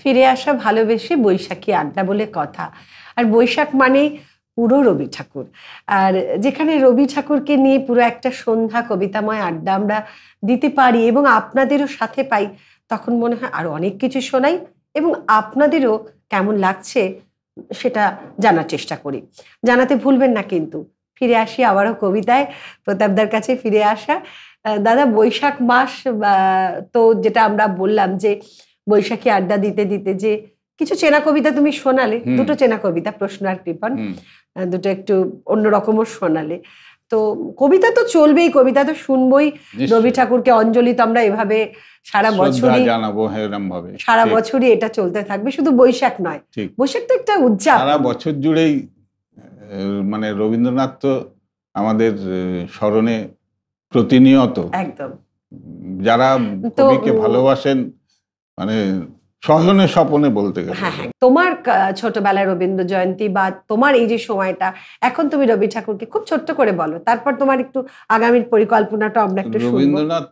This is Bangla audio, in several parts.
ফিরে আসা ভালোবেসে বৈশাখী আড্ডা বলে কথা। আর বৈশাখ মানে পুরো রবি ঠাকুর। আর যেখানে রবি ঠাকুরকে নিয়ে পুরো একটা সন্ধ্যা কবিতাময় আড্ডা আমরা দিতে পারি এবং আপনাদেরও সাথে পাই, তখন মনে হয় আরো অনেক কিছু শোনাই এবং আপনাদেরও কেমন লাগছে সেটা জানার চেষ্টা করি। জানাতে ভুলবেন না কিন্তু। ফিরে আসি আবারও কবিতায়, প্রতাপদার কাছে ফিরে আসা। দাদা, বৈশাখ মাস তো যেটা আমরা বললাম যে বৈশাখী আড্ডা দিতে দিতে যে কিছু চেনা কবিতা তুমি শোনালে, দুটো চেনা কবিতা, প্রশ্ন আর কৃপণ, দুটো একটু অন্যরকমও শোনালে। তো কবিতা তো চলবেই, কবিতা তো শুনবই। রবি ঠাকুরকে অঞ্জলি তো আমরা এভাবে সারা বছরই জানাবো, সারা বছরই এটা চলতে থাকবে, শুধু বৈশাখ নয়। বৈশাখ তো একটা উদযাপন, সারা বছর জুড়েই। মানে রবীন্দ্রনাথ তো আমাদের স্মরণে প্রতিনিয়ত। একদম, যারা কবিকে ভালোবাসেন মানে স্বজনে স্বপনে বলতে গেলে। হ্যাঁ, তোমার ছোটবেলায় রবীন্দ্র জয়ন্তী বা তোমার এই যে সময়টা, এখন তুমি রবি ঠাকুরকে খুব ছোট্ট করে বলো, তারপর তোমার একটু আগামীর পরিকল্পনাটা আমরা একটু শুনবো। রবীন্দ্রনাথ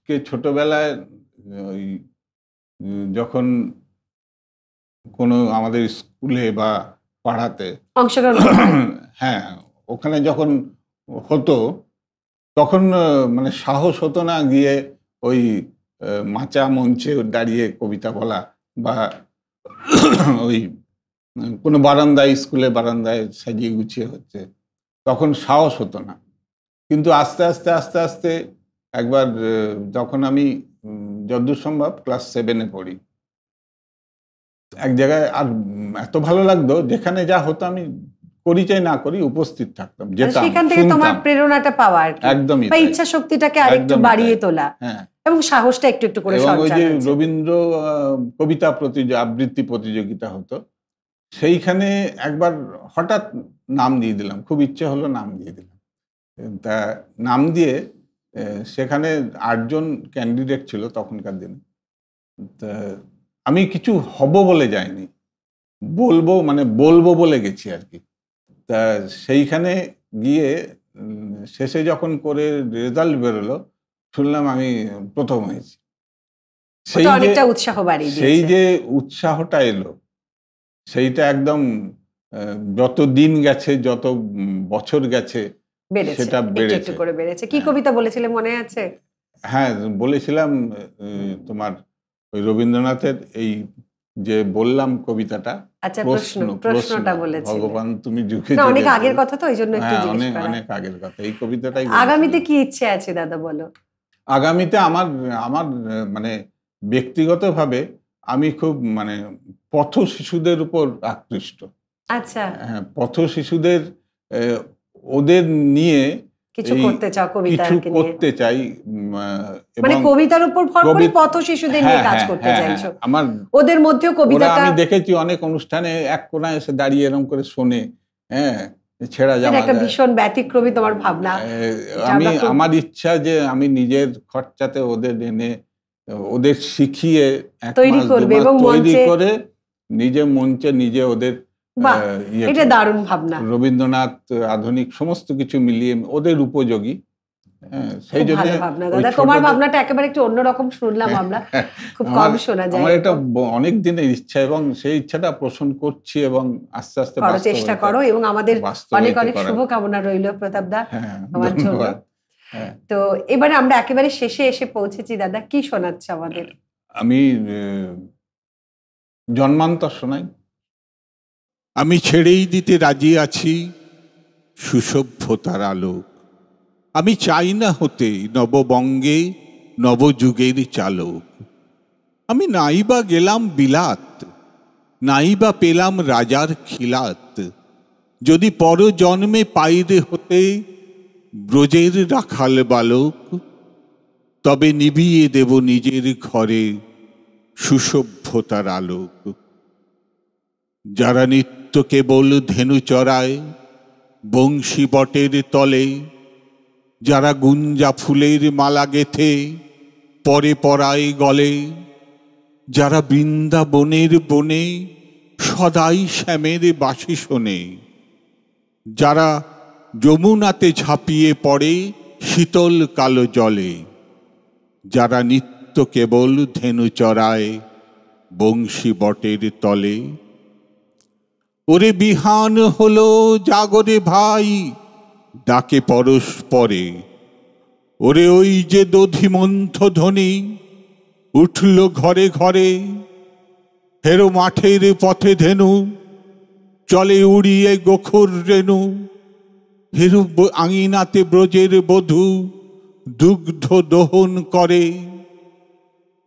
কে ছোটবেলায় যখন কোনো আমাদের স্কুলে বা পাড়াতে অংশগ্রহণ, হ্যাঁ, ওখানে যখন হতো তখন মানে সাহস হতো না গিয়ে ওই মাচা মঞ্চে দাঁড়িয়ে কবিতা বলা বা ওই কোনো বারান্দায়, স্কুলে বারান্দায় সাজিয়ে গুছিয়ে হচ্ছে, তখন সাহস হতো না। কিন্তু আস্তে আস্তে আস্তে আস্তে একবার যখন আমি যতদূর সম্ভব ক্লাস 7-এ পড়ি, এক জায়গায় আর এত ভালো লাগতো, যেখানে যা হতো আমি করি চাই না করি উপস্থিত থাকতাম, যেতাম, সেখান থেকে তোমার প্রেরণাটা পাওয়া আর কি, একদমই বা ইচ্ছা শক্তিটাকে আরেকটু বাড়িয়ে তোলা, হ্যাঁ, এবং সাহসটা একটু একটু করে সঞ্চার হচ্ছে। ওই যে রবীন্দ্র কবিতা আবৃত্তি প্রতিযোগিতা হতো, সেইখানে একবার হঠাৎ নাম দিয়ে দিলাম, খুব ইচ্ছে হলো নাম দিয়ে দিলাম। তা নাম দিয়ে সেখানে 8 জন ক্যান্ডিডেট ছিল তখনকার দিনে। তা আমি কিছু হব বলে যাইনি, বলবো বলে গেছি আর কি। তা সেইখানে গিয়ে শেষে যখন করে রেজাল্ট বেরোলো, শুনলাম আমি প্রথম হয়েছি। সেই যে উৎসাহটা এলো, সেইটা একদম যত দিন গেছে, যত বছর গেছে, সেটা বেড়েছে। কি কবিতা বলেছিলে মনে আছে? হ্যাঁ, বলেছিলাম তোমার ওই রবীন্দ্রনাথের এই যে বললাম কবিতাটা, আচ্ছা, প্রশ্নটা বলেছিলে। ভগবান তুমি যুগে অনেক আগের কথা তো, ওইজন্য একটু জিজ্ঞেস করা। অনেক আগের কথা, এই কবিতাটাই। আগামীতে কি ইচ্ছে আছে দাদা, বলো? আগামীতে আমার মানে ব্যক্তিগতভাবে আমি খুব মানে পথ শিশুদের উপর আকৃষ্ট। আচ্ছা, হ্যাঁ, পথ শিশুদের, ওদের নিয়ে কিছু করতে চাও, কিছু করতে চাই, মানে কবিতার উপর ভর করে পথ শিশুদের নিয়ে কাজ করতে চাইছো। আমার ওদের মধ্যেও কবিতাটা আমি দেখেছি অনেক অনুষ্ঠানে এক কোণায় এসে দাঁড়িয়ে এরকম করে শোনে, হ্যাঁ, ছেঁড়া জামা, একটা ভীষণ ব্যতিক্রমী তোমার ভাবনা। আমার ইচ্ছা যে আমি নিজের খরচাতে ওদের এনে ওদের শিখিয়ে তৈরি করবে এবং তৈরি করে নিজে মঞ্চে নিজে ওদের, এটা দারুণ ভাবনা। রবীন্দ্রনাথ আধুনিক সমস্ত কিছু মিলিয়ে ওদের উপযোগী। সেই জন্য তোমার ভাবনাটা একেবারে একটু অন্যরকম শুনলাম আমরা, খুব কম শোনা যায়। আমার এটা অনেক দিনের ইচ্ছা এবং সেই ইচ্ছাটা পোষণ করছি এবং আস্তে আস্তে চেষ্টা করো, এবং আমাদের অনেক অনেক শুভকামনা রইল প্রতাপদা আমার জন্য। তো এবারে আমরা একেবারে শেষে এসে পৌঁছেছি দাদা, কি শোনাচ্ছে আমাদের? আমি জন্মান্তর শোনাই। আমি ছেড়েই দিতে রাজি আছি সুসভ্যতার আলোক, আমি চাই না হতে নববঙ্গে নবযুগের চালক। আমি নাইবা গেলাম বিলাত, নাইবা পেলাম রাজার খিলাত, যদি পর জন্মে পাইরে হতে ব্রজের রাখাল বালক, তবে নিবিয়ে দেব নিজের ঘরে সুসভ্যতার আলোক। যারা নিত্য কেবল ধেনু চড়ায় বংশী বটের তলে, যারা গুঞ্জা ফুলের মালা গেথে পরে পরায় গলে, যারা বৃন্দাবনের বনে সদাই শ্যামের বাঁশি শোনে, যারা যমুনাতে ঝাঁপিয়ে পড়ে শীতল কালো জলে, যারা নিত্য কেবল ধেনু চড়ায় বংশী বটের তলে। ওরে বিহান হলো জাগরে ভাই, ডাকে পরস্পরে। ওরে ওই যে দধিমন্থ ধ্বনি উঠল ঘরে ঘরে। হেরো মাঠের পথে ধেনু, চলে উড়িয়ে গোখর রেণু। হেরু আঙিনাতে ব্রজের বধূ দুগ্ধ দহন করে।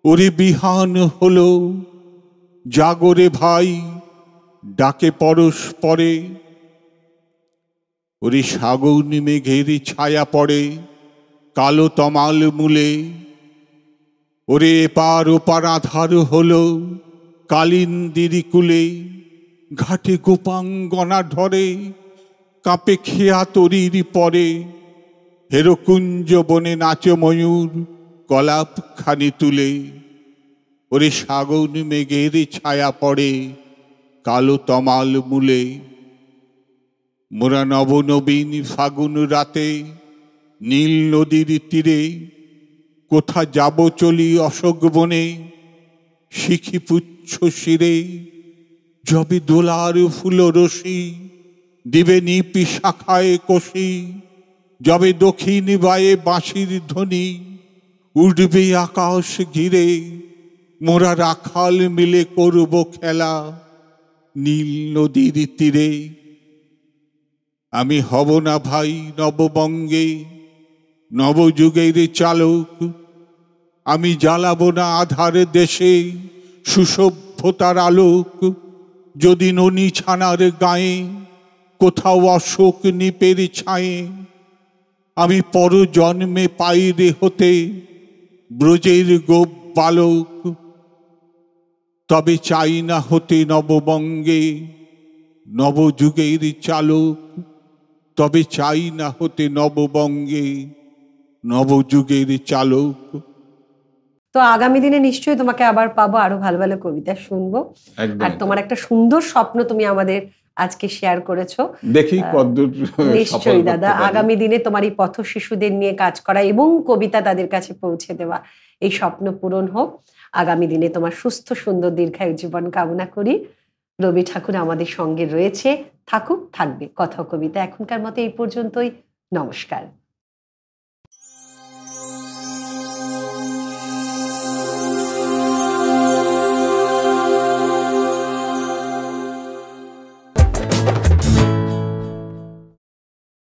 ওরে বিহান হলো জাগরে ভাই, ডাকে পরস্পরে। ওরে সাগর মেঘের ছায়া পড়ে কালো তমাল মূলে। ওরে এপার ওপার আধার হলো কালিন্দিরি কুলে। ঘাটে গোপাঙ্গনা ধরে কাঁপে খেয়া তরির পরে। হেরো কুঞ্জ বনে নাচে ময়ূর কলাপ খানি তুলে। ওরে সাগর মেঘের ছায়া পড়ে কালো তমাল মূলে। মোরা নবনবীন ফাগুন রাতে নীল নদীর তীরে। কোথা যাব চলি অশোক বনে শিখি পুচ্ছ শিরে। যবে দোলার ফুল রশি দিবে নিপি শাখায় কষি। যবে দক্ষিণ বায়ে বাঁশির ধ্বনি উঠবে আকাশ ঘিরে। মোরা রাখাল মিলে করব খেলা নীল নদীর তীরে। আমি হব না ভাই নববঙ্গে নবযুগের চালক। আমি জ্বালাবো না আধার দেশে সুসভ্যতার আলোক। যদি ননি ছানার গায়ে কোথাও অশোক নিপের ছায়ে। আমি পর জন্মে পাইরে হতে ব্রজের গোপ বালক। তবে চাই না হতে নববঙ্গে নবযুগের চালক। তবে চাই না হতে নববঙ্গে নবযুগের চালক। তো আগামী দিনে নিশ্চয়ই তোমাকে আবার পাবো, আরো ভালো ভালো কবিতা শুনবো। একদম আর তোমার একটা সুন্দর স্বপ্ন তুমি আমাদের আজকে শেয়ার করেছো। দেখি কতদূর নিশ্চয়ই দাদা, আগামী দিনে তোমার এই পথ শিশুদের নিয়ে কাজ করা এবং কবিতা তাদের কাছে পৌঁছে দেওয়া, এই স্বপ্ন পূরণ হোক। আগামী দিনে তোমার সুস্থ সুন্দর দীর্ঘায়ু জীবন কামনা করি। রবি ঠাকুর আমাদের সঙ্গে রয়েছে, থাকুক, থাকবে। কথা ও কবিতা এখনকার মতো এই পর্যন্তই। নমস্কার।